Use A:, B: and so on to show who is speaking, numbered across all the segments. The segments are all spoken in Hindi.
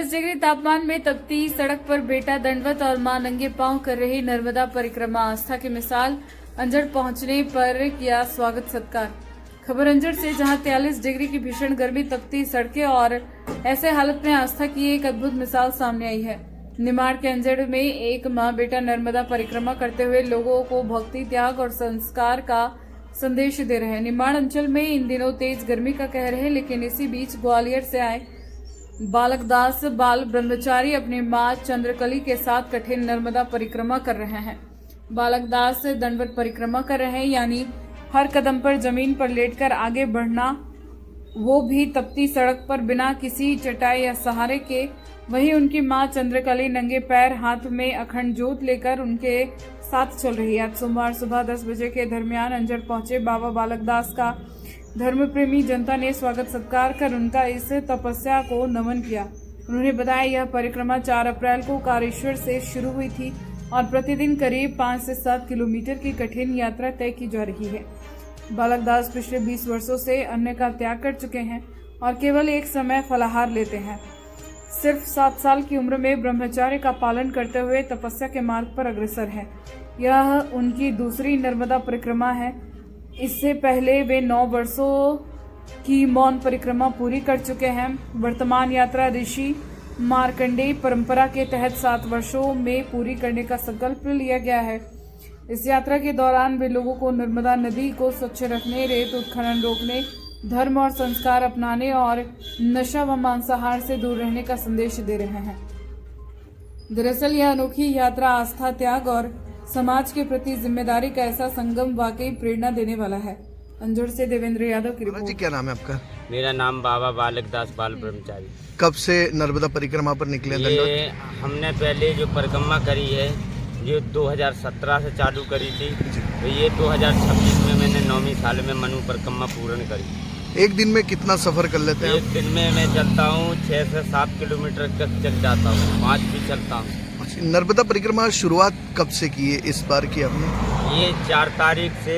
A: 40 डिग्री तापमान में तपती सड़क पर बेटा दंडवत और मां नंगे पांव कर रही नर्मदा परिक्रमा। आस्था की मिसाल। अंजड़ पहुंचने पर किया स्वागत सत्कार। खबर अंजड़ से, जहां 43 डिग्री की भीषण गर्मी, तपती सड़कें और ऐसे हालत में आस्था की एक अद्भुत मिसाल सामने आई है। निमाड़ के अंजड़ में एक मां बेटा नर्मदा परिक्रमा करते हुए लोगों को भक्ति, त्याग और संस्कार का संदेश दे रहे हैं। निमाड़ अंचल में इन दिनों तेज गर्मी का कहर है, लेकिन इसी बीच ग्वालियर से आए बालकदास बाल ब्रह्मचारी अपनी मां चंद्रकली के साथ कठिन नर्मदा परिक्रमा कर रहे हैं। बालकदास दंडवत परिक्रमा कर रहे हैं, यानी हर कदम पर जमीन पर लेटकर आगे बढ़ना, वो भी तपती सड़क पर बिना किसी चटाई या सहारे के। वहीं उनकी मां चंद्रकली नंगे पैर, हाथ में अखंड जोत लेकर उनके साथ चल रही है। आज सोमवार सुबह 10 बजे के दरमियान अंजड़ पहुंचे बाबा बालकदास का धर्म प्रेमी जनता ने स्वागत सत्कार कर उनका इस तपस्या को नमन किया। उन्होंने बताया, यह परिक्रमा 4 अप्रैल को कारेश्वर से शुरू हुई थी और प्रतिदिन करीब 5 से 7 किलोमीटर की कठिन यात्रा तय की जा रही है। बालकदास पिछले 20 वर्षों से अन्न का त्याग कर चुके हैं और केवल एक समय फलाहार लेते हैं। सिर्फ 7 साल की उम्र में ब्रह्मचर्य का पालन करते हुए तपस्या के मार्ग पर अग्रसर है। यह उनकी दूसरी नर्मदा परिक्रमा है। इससे पहले वे 9 वर्षों की मौन परिक्रमा पूरी कर चुके हैं। वर्तमान यात्रा ऋषि मार्कंडेय परंपरा के तहत 7 वर्षों में पूरी करने का संकल्प लिया गया है। इस यात्रा के दौरान वे लोगों को नर्मदा नदी को स्वच्छ रखने, रेत उत्खनन रोकने, धर्म और संस्कार अपनाने और नशा व मांसाहार से दूर रहने का संदेश दे रहे हैं। दरअसल यह अनोखी यात्रा आस्था, त्याग और समाज के प्रति जिम्मेदारी का ऐसा संगम वाकई प्रेरणा देने वाला है। अंजड़ से देवेंद्र यादव की रिपोर्ट।
B: जी, क्या नाम है आपका?
C: मेरा नाम बाबा बालकदास बाल ब्रह्मचारी।
B: कब से नर्मदा परिक्रमा पर निकले?
C: ये हमने पहले जो परिक्रमा करी है, ये 2017 से चालू करी थी, तो ये 2026 में मैंने 9वीं साल में मनु परिक्रमा पूर्ण करी।
B: एक दिन में कितना सफर कर लेते हैं?
C: एक दिन में मैं चलता हूँ 6 से 7 किलोमीटर तक चल जाता हूँ, 5 भी चलता हूँ।
B: नर्मदा परिक्रमा शुरुआत कब से की है इस बार की आपने?
C: ये 4 तारीख से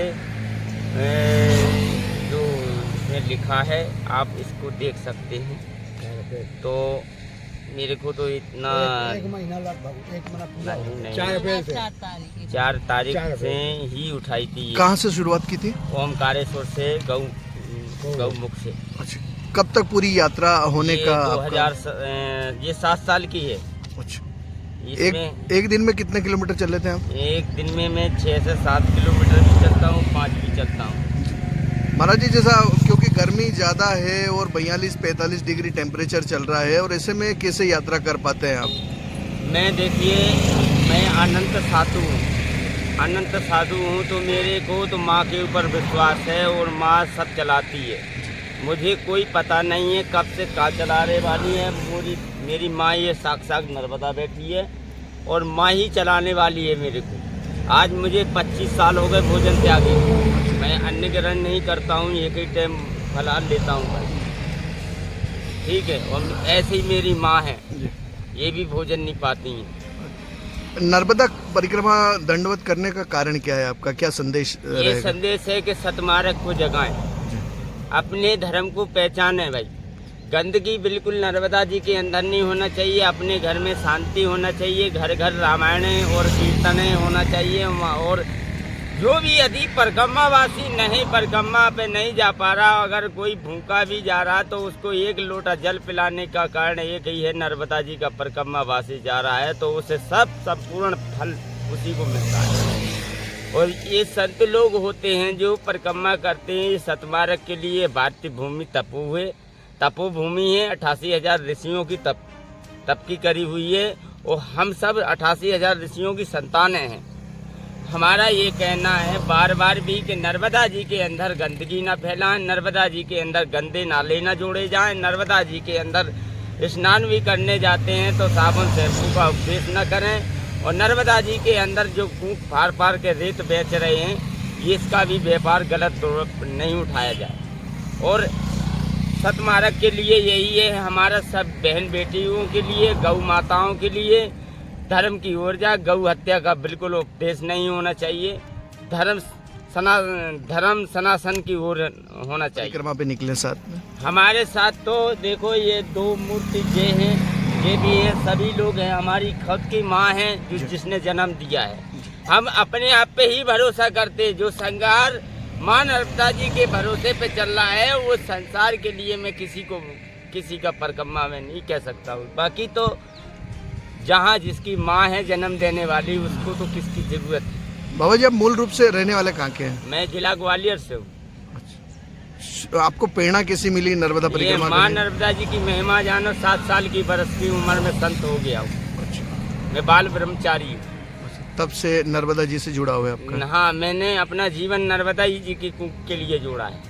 C: जो इसमें लिखा है, आप इसको देख सकते हैं। तो मेरे को तो इतना
D: एक महीना लगभग, एक महीना पूरा
C: नहीं,
D: 4
C: तारीख से ही उठाई थी।
B: कहाँ से शुरुआत की थी?
C: ओमकारेश्वर से, गौमुख से।
B: अच्छा, कब तक पूरी यात्रा होने का?
C: 2000 ये 7 साल की है।
B: अच्छा,
C: इसमें
B: एक दिन में कितने किलोमीटर चल लेते हैं आप?
C: एक दिन में मैं 6 से 7 किलोमीटर भी चलता हूँ, 5 भी चलता हूँ।
B: महाराज जी, जैसा क्योंकि गर्मी ज़्यादा है और 42-45 डिग्री टेम्परेचर चल रहा है, और ऐसे में कैसे यात्रा कर पाते हैं आप?
C: मैं देखिए, मैं अनंत साधु हूँ, तो मेरे को तो माँ के ऊपर विश्वास है और माँ सब चलाती है। मुझे कोई पता नहीं है कब से का चला रहे वाली है। मेरी माँ ये साक्षात नर्मदा बैठी है और माँ ही चलाने वाली है मेरे को। आज मुझे 25 साल हो गए भोजन त्यागी। मैं अन्न ग्रहण नहीं करता हूँ, एक ही टाइम फलाहार लेता हूँ भाई, ठीक है। और ऐसे ही मेरी माँ है, ये भी भोजन नहीं पाती हैं।
B: नर्मदा परिक्रमा दंडवत करने का कारण क्या है आपका? क्या संदेश रहेगा?
C: ये संदेश है कि सतमार्ग को जगाएं, अपने धर्म को पहचाने भाई। गंदगी बिल्कुल नर्मदा जी के अंदर नहीं होना चाहिए। अपने घर में शांति होना चाहिए। घर घर रामायण और कीर्तन होना चाहिए। और जो भी यदि परिक्रमावासी नहीं, परिक्रमा पे नहीं जा पा रहा, अगर कोई भूखा भी जा रहा, तो उसको 1 लोटा जल पिलाने का कारण एक ही है, नर्मदा जी का परिक्रमावासी जा रहा है तो उसे सब संपूर्ण फल उसी को मिलता है। और ये संत लोग होते हैं जो परिक्रमा करते हैं, सतमार्ग के लिए। भारतीय भूमि तपोभूमि है। 88,000 ऋषियों की तप की करी हुई है और हम सब 88,000 ऋषियों की संतानें हैं। हमारा ये कहना है बार बार भी कि नर्मदा जी के अंदर गंदगी ना फैलाएं, नर्मदा जी के अंदर गंदे नाले ना जोड़े जाएं, नर्मदा जी के अंदर स्नान भी करने जाते हैं तो साबुन शैम्पू का उपयोग न करें। और नर्मदा जी के अंदर जो कूट फाड़ के रेत बेच रहे हैं, ये इसका भी व्यापार गलत नहीं उठाया जाए। और सतमार्ग के लिए यही है हमारा सब बहन बेटियों के लिए, गौ माताओं के लिए, धर्म की ओर जा। गौ हत्या का बिल्कुल उपदेश नहीं होना चाहिए। धर्म सनातन की ओर होना चाहिए।
B: परिक्रमा पे निकले साथ में
C: हमारे साथ तो देखो ये 2 मूर्ति ये हैं, बच्चे भी हैं, सभी लोग हैं, हमारी खुद की माँ है जिसने जन्म दिया है। हम अपने आप पे ही भरोसा करते, जो संगार माँ नर्मदा जी के भरोसे पे चल रहा है वो संसार के लिए मैं किसी का परकम्मा में नहीं कह सकता हूँ। बाकी तो जहाँ जिसकी माँ है जन्म देने वाली उसको तो किसकी जरूरत है।
B: बाबा जी आप मूल रूप से रहने वाले कहाँ के हैं?
C: मैं जिला ग्वालियर से हूँ।
B: आपको प्रेरणा कैसी मिली नर्मदा
C: ये
B: परिक्रमा
C: माँ
B: करने?
C: नर्मदा जी की महिमा जानो, 7 साल की बरस की उम्र में संत हो गया हूँ।
B: अच्छा,
C: मैं बाल ब्रह्मचारी हूँ।
B: तब से नर्मदा जी से जुड़ा हुआ है आपका?
C: हाँ, मैंने अपना जीवन नर्मदा जी की के लिए जोड़ा है।